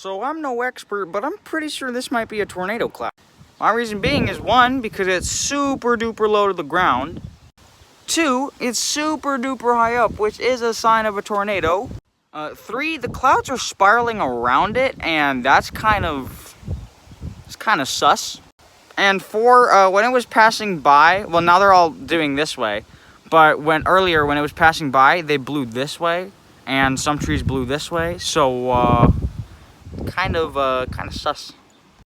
So I'm no expert, but I'm pretty sure this might be a tornado cloud. My reason being is 1, because it's super duper low to the ground. 2, it's super duper high up, which is a sign of a tornado. 3, the clouds are spiraling around it, and that's kind of sus. And 4, when it was passing by, well, now they're all doing this way, but earlier when it was passing by, they blew this way, and some trees blew this way, so kind of sus.